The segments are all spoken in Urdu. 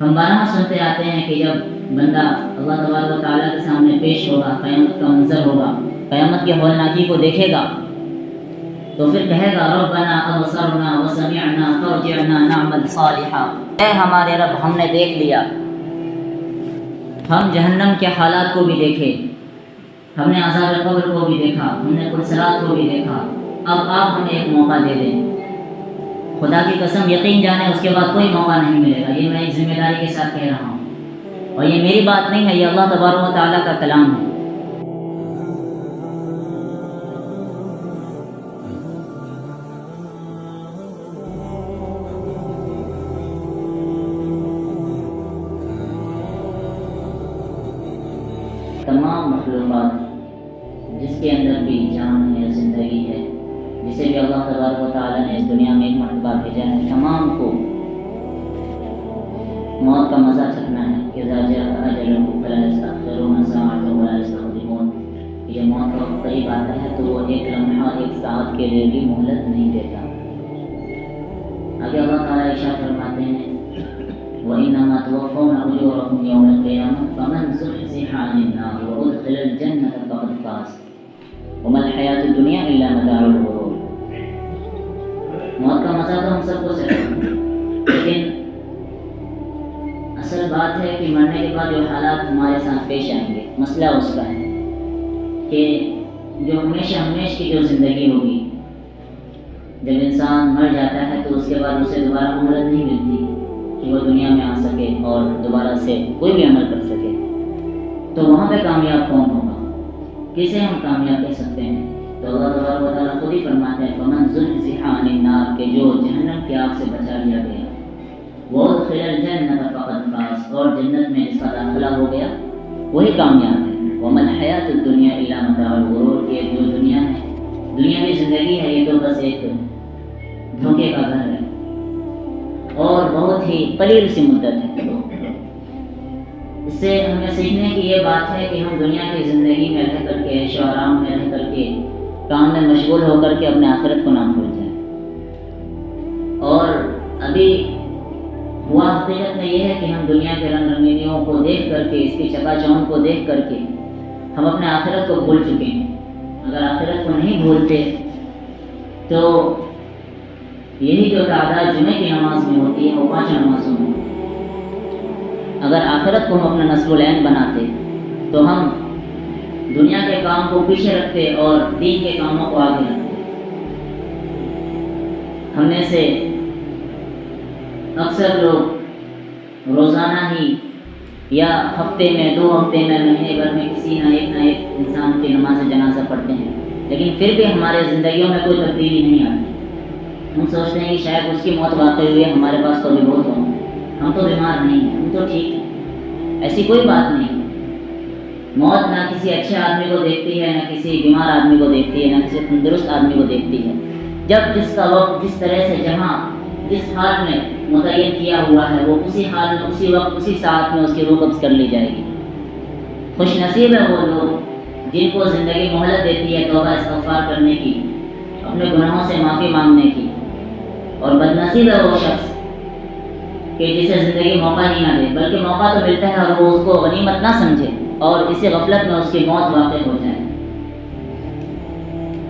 ہم بارہا سنتے آتے ہیں کہ جب بندہ اللہ تبارک و تعالیٰ کے سامنے پیش ہوگا، قیامت کا منظر ہوگا، قیامت کے ہولناکی کو دیکھے گا تو پھر کہے گا ربنا ابصرنا وسمعنا فرجعنا نعمل صالحا، اے ہمارے رب ہم نے دیکھ لیا، ہم جہنم کے حالات کو بھی دیکھے، ہم نے عذاب قبر کو بھی دیکھا، ہم نے پلسرات کو بھی دیکھا، اب آپ ہمیں ایک موقع دے دیں۔ خدا کی قسم یقین جانے اس کے بعد کوئی موقع نہیں ملے گا، یہ میں ایک ذمہ داری کے ساتھ کہہ رہا ہوں، اور یہ میری بات نہیں ہے، یہ اللہ تبارک و تعالیٰ کا کلام ہے۔ تمام مخلوقات جس کے اندر بھی جان ہے، زندگی ہے، جسے بھی اللہ تبارک و تعالیٰ نے اس دنیا میں ایک مرتبہ بھیجا ہے، تمام کو موت کا مزہ چکھنا ہے کہ اذا جاء اجلهم فلا يستأخرون ساعة ولا يستقدمون، یہ موت کا وقت قریب آتا ہے تو وہ ایک لمحہ ایک ساعت کے لیے بھی مہلت نہیں دیتا۔ آگے اللہ تعالیٰ ارشاد فرماتے ہیں وَإِنَّمَا تُوَفَّوْنَ أُجُورَكُمْ يَوْمَ الْقِيَامَةِ فَمَنْ زُحْزِحَ عَنِ النَّارِ وَأُدْخِلَ الْجَنَّةَ فَقَدْ فَازَ وَمَا الْحَيَاةُ الدُّنْيَا إِلَّا مَتَاعُ الْغُرُورِ۔ موت کا مزہ تو ہم سب کو چکھنا، لیکن اصل بات ہے کہ مرنے کے بعد جو حالات ہمارے ساتھ پیش آئیں گے، مسئلہ اس کا ہے کہ جو ہمیشہ کی جو زندگی ہوگی، جب انسان مر جاتا ہے تو اس کے بعد اسے دوبارہ مہلت نہیں ملتی کہ وہ دنیا میں آ سکے اور دوبارہ سے کوئی بھی عمل کر سکے، تو وہاں پہ کامیاب کون ہوگا؟ کسے ہم کامیاب کہہ سکتے ہیں؟ تو اللہ تبارک و تعالیٰ خود ہی فرماتے ہیں فَمَنْ زُحْزِحَ عَنِ النَّارِ کہ جو جہنم کی آگ سے بچا لیا گیا، وَأُدْخِلَ الْجَنَّةَ فَقَدْ فَازَ اور جنت میں جس کا داخلہ ہو گیا وہی کامیاب ہے۔ وَمَا الْحَيَاةُ الدُّنْيَا إِلَّا مَتَاعُ الْغُرُورِ یہ جو دنیا ہے، دنیاوی زندگی ہے، یہ تو بس ایک دھوکے کا گھر ہے اور بہت ہی قلیل سی مدت ہے۔ اس سے ہمیں سیکھنے کی یہ بات ہے کہ ہم دنیا کی زندگی میں رہ کر کے، عیش و آرام میں رہ کر کے، کام میں مشغول ہو کر کے اپنے آخرت کو نہ بھول جائیں۔ اور ابھی ہوا حقیقت میں یہ ہے کہ ہم دنیا کے رنگ رنگینیوں کو دیکھ کر کے، اس کی چکا چوند کو دیکھ کر کے ہم اپنے آخرت کو بھول چکے ہیں۔ اگر آخرت کو نہیں بھولتے تو یہی جو تعداد جمعے کی نماز میں ہوتی ہے وہ 5 نمازوں میں، اگر آخرت کو ہم اپنا نصب العین بناتے تو ہم دنیا کے کام کو پیچھے رکھتے اور دین کے کاموں کو آگے رکھتے۔ ہم میں سے اکثر لوگ روزانہ ہی یا ہفتے میں، 2 ہفتے میں، مہینے بھر میں کسی نہ ایک انسان کی نماز جنازہ پڑھتے ہیں، لیکن پھر بھی ہمارے زندگیوں میں کوئی تبدیلی نہیں آتی۔ ہم سوچتے ہیں کہ شاید اس کی موت واقع ہوئی ہے، ہمارے پاس تو ابھی بہت ہو، ہم تو بیمار نہیں ہیں، ہم تو ٹھیک ہیں۔ ایسی کوئی بات نہیں۔ موت نہ کسی اچھے آدمی کو دیکھتی ہے، نہ کسی بیمار آدمی کو دیکھتی ہے، نہ کسی تندرست آدمی کو دیکھتی ہے۔ جب جس کا وقت جس طرح سے جہاں جس حال میں متعین کیا ہوا ہے، وہ اسی حال میں، اسی وقت، اسی ساعت میں اس کی روح قبض کر لی جائے گی۔ خوش نصیب ہے وہ لوگ جن کو زندگی مہلت دیتی ہے توبہ استغفار کرنے کی، اپنے گناہوں سے معافی مانگنے کی، اور بد نصیب ہے وہ شخص کہ جسے زندگی موقع ہی نہ دے، بلکہ موقع تو ملتا ہے اور وہ اس کو غنیمت نہ سمجھے اور اسی غفلت میں اس کی موت واقع ہو جائے۔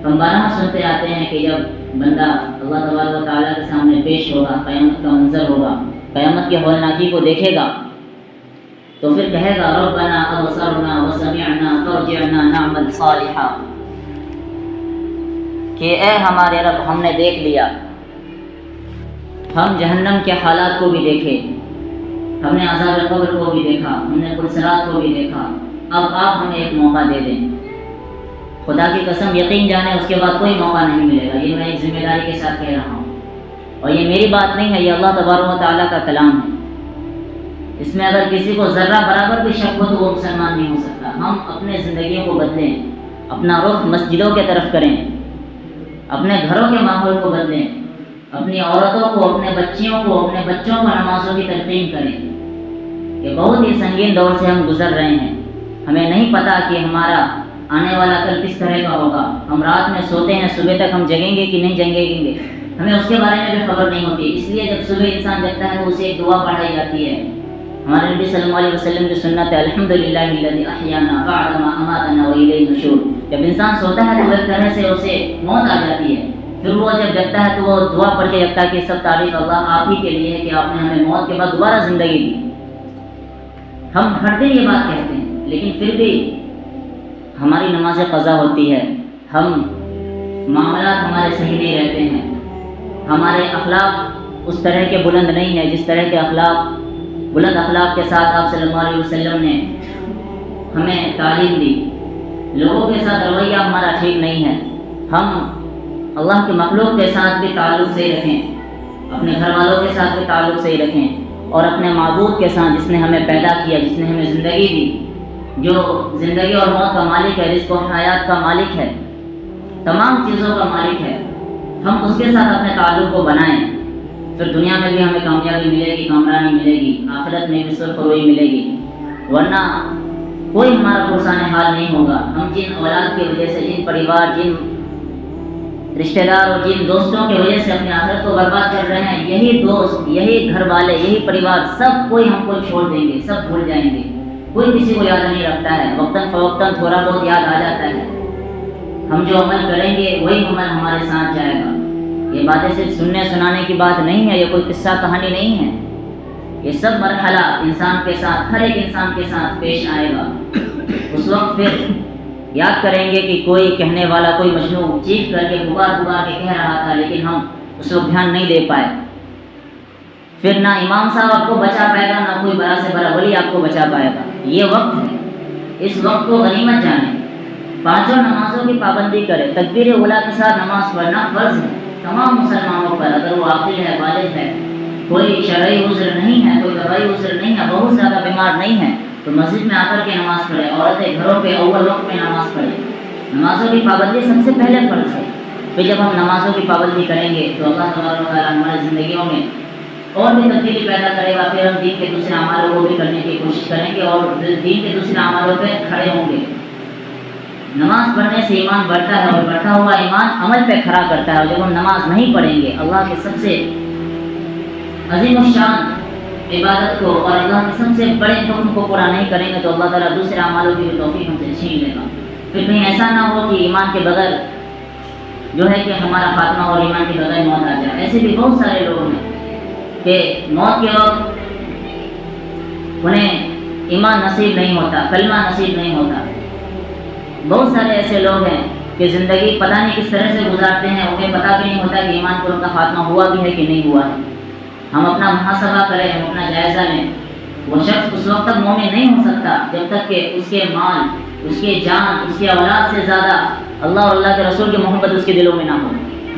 ہم بارہا سنتے آتے ہیں کہ جب بندہ اللہ تبارک و تعالیٰ کے سامنے پیش ہوگا، قیامت کا منظر ہوگا، قیامت کے ہولناکی کو دیکھے گا تو پھر کہے گا ربنا ابصرنا وسمعنا فرجعنا نعمل صالحا کہ اے ہمارے رب ہم نے دیکھ لیا، ہم جہنم کے حالات کو بھی دیکھے، ہم نے عذاب قبر کو بھی دیکھا، ہم نے پلسرات کو بھی دیکھا، اب آپ ہمیں ایک موقع دے دیں۔ خدا کی قسم یقین جانے اس کے بعد کوئی موقع نہیں ملے گا، یہ میں ایک ذمہ داری کے ساتھ کہہ رہا ہوں، اور یہ میری بات نہیں ہے، یہ اللہ تبارک و تعالیٰ کا کلام ہے۔ اس میں اگر کسی کو ذرہ برابر بھی شک ہو تو وہ مسلمان نہیں ہو سکتا۔ ہم اپنے زندگیوں کو بدلیں، اپنا رخ مسجدوں کے طرف کریں، اپنے گھروں کے ماحول کو بدلیں، اپنی عورتوں کو، اپنے بچیوں کو، اپنے بچوں کو نمازوں کی تلقین کریں۔ یہ بہت ہی سنگین دور سے ہم گزر رہے ہیں، ہمیں نہیں پتہ کہ ہمارا آنے والا کل کس طرح کا ہوگا۔ ہم رات میں سوتے ہیں، صبح تک ہم جگیں گے کہ نہیں جگیں گے، ہمیں اس کے بارے میں بھی خبر نہیں ہوتی۔ اس لیے جب صبح انسان جگتا ہے تو اسے ایک دعا پڑھائی جاتی ہے ہمارے نبی صلی اللہ علیہ وسلم کی سنت ہے الحمدللہ الذی احیانا بعد ما اماتنا والیہ النشور. جب انسان سوتا ہے تو ایک طرح سے اسے موت آ جاتی ہے، پھر وہ جب جگتا ہے تو وہ دعا پڑھ کے جگتا ہے کہ سب تعریف اللہ آپ ہی کے لیے ہے کہ آپ نے ہمیں موت کے بعد دوبارہ زندگی دی. ہم ہر دن یہ بات کہتے ہیں، لیکن پھر بھی ہماری نماز قضا ہوتی ہے، ہم معاملات ہمارے صحیح نہیں رہتے ہیں، ہمارے اخلاق اس طرح کے بلند نہیں ہیں جس طرح کے بلند اخلاق کے ساتھ آپ صلی اللہ علیہ وسلم نے ہمیں تعلیم دی. لوگوں کے ساتھ رویہ ہمارا ٹھیک نہیں ہے. ہم اللہ کے مخلوق کے ساتھ بھی تعلق صحیح رکھیں، اپنے گھر والوں کے ساتھ بھی تعلق صحیح رکھیں، اور اپنے معبود کے ساتھ جس نے ہمیں پیدا کیا، جس نے ہمیں زندگی دی، جو زندگی اور موت کا مالک ہے، رزق و حیات کا مالک ہے، تمام چیزوں کا مالک ہے، ہم اس کے ساتھ اپنے تعلق کو بنائیں. پھر دنیا میں بھی ہمیں کامیابی ملے گی، کامرانی ملے گی، آخرت میں بھی سرخ روئی ملے گی، ورنہ کوئی ہمارا پرسان حال نہیں ہوگا. ہم جن اولاد کی وجہ سے، جن پریوار، جن رشتہ دار اور جن دوستوں کی وجہ سے اپنی آخرت کو برباد کر رہے ہیں، یہی دوست، یہی گھر والے، یہی پریوار، سب کوئی ہم کو چھوڑ دیں گے، سب بھول جائیں گے. کوئی کسی کو یاد نہیں رکھتا ہے، وقتاً فوقتاً تھوڑا بہت یاد آ جاتا ہے. ہم جو عمل کریں گے وہی عمل ہمارے ساتھ جائے گا. یہ باتیں صرف سننے سنانے کی بات نہیں ہے، یہ کوئی قصہ کہانی نہیں ہے. یہ سب مرحلہ انسان کے ساتھ، ہر ایک انسان کے ساتھ پیش آئے گا. اس وقت پھر یاد کریں گے کہ کوئی کہنے والا، کوئی مجنون چیخ کر کے پکار کے کہہ رہا تھا، لیکن ہم اس وقت دھیان نہیں دے پائے. پھر نہ امام صاحب آپ کو بچا پائے گا، نہ کوئی بڑا سے بڑا ولی آپ کو بچا پائے گا. یہ وقت ہے، اس وقت کو غنیمت جانیں. پانچوں نمازوں کی پابندی کرے. تکبیر اولیٰ کے ساتھ نماز پڑھنا فرض ہے تمام مسلمانوں پر، اگر وہ عاقل ہے، بالغ ہے، کوئی شرعی عذر نہیں ہے، کوئی طبعی عذر نہیں ہے، بہت زیادہ بیمار نہیں ہے، تو مسجد میں آ کر کے نماز پڑھے. عورتیں گھروں پہ اول وقت میں نماز پڑھے. نمازوں کی پابندی سب سے پہلے فرض ہے. پھر جب ہم نمازوں کی پابندی کریں گے تو اللہ تبارک و تعالیٰ ہماری زندگیوں میں اور بھی تبدیلی پیدا کرے گا. پھر ہم دین کے دوسرے اعمالوں کو بھی کرنے کی کوشش کریں گے اور دین کے دوسرے اعمالوں پہ کھڑے ہوں گے. نماز پڑھنے سے ایمان بڑھتا ہے، اور بڑھتا ہوا ایمان عمل پہ کھڑا کرتا ہے. اور جب ہم نماز نہیں پڑھیں گے، اللہ کے سب سے عظیم الشان عبادت کو اور اللہ کے سب سے بڑے حکم کو پورا نہیں کریں گے، تو اللہ تعالیٰ دوسرے اعمالوں کی بھی توفیق ہم سے چھین لے گا. پھر کہیں ایسا نہ ہو کہ ایمان کے بغیر جو ہے کہ ہمارا خاتمہ اور ایمان کے بغیر موت آ جائے. ایسے بھی بہت سارے لوگ ہیں کہ موت کے وقت انہیں ایمان نصیب نہیں ہوتا، کلمہ نصیب نہیں ہوتا. بہت سارے ایسے لوگ ہیں کہ زندگی پتہ نہیں کس طرح سے گزارتے ہیں، انہیں پتہ بھی نہیں ہوتا کہ ایمان پر ان کا خاتمہ ہوا بھی ہے کہ نہیں ہوا ہے. ہم اپنا محاسبہ کریں، ہم اپنا جائزہ لیں. وہ شخص اس وقت تک مومن نہیں ہو سکتا جب تک کہ اس کے مال، اس کے جان، اس کے اولاد سے زیادہ اللہ اور اللہ کے رسول کی محبت اس کے دلوں میں نہ ہو.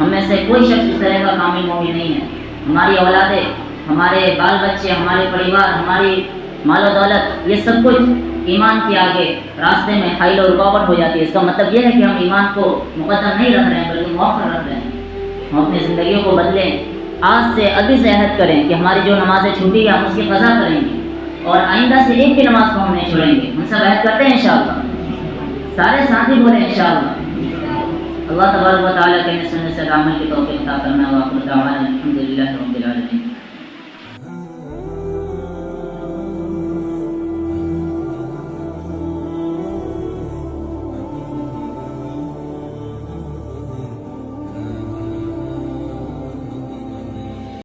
ہم میں سے کوئی شخص اس طرح کا کامل مومن نہیں ہے. ہماری اولادیں، ہمارے بال بچے، ہمارے پریوار، ہماری مال و دولت، یہ سب کچھ ایمان کے آگے راستے میں حائل اور رکاوٹ ہو جاتی ہے. اس کا مطلب یہ ہے کہ ہم ایمان کو مقدم نہیں رکھ رہے ہیں بلکہ مؤخر رکھ رہے ہیں. ہم اپنی زندگیوں کو بدلیں. آج سے ابھی سے عہد کریں کہ ہماری جو نمازیں چھوٹی ہیں ہم اس کی قضا کریں گے، اور آئندہ سے ایک بھی نماز کو ہم نہیں چھوڑیں گے. ہم سب عہد کرتے ہیں انشاءاللہ. سارے ساتھی بولیں انشاءاللہ. اللہ تبارک و تعالیٰ کے سننے سے عمل کی توفیق عطا کرنا. وآخر دعوانا الحمدللہ رب العالمین.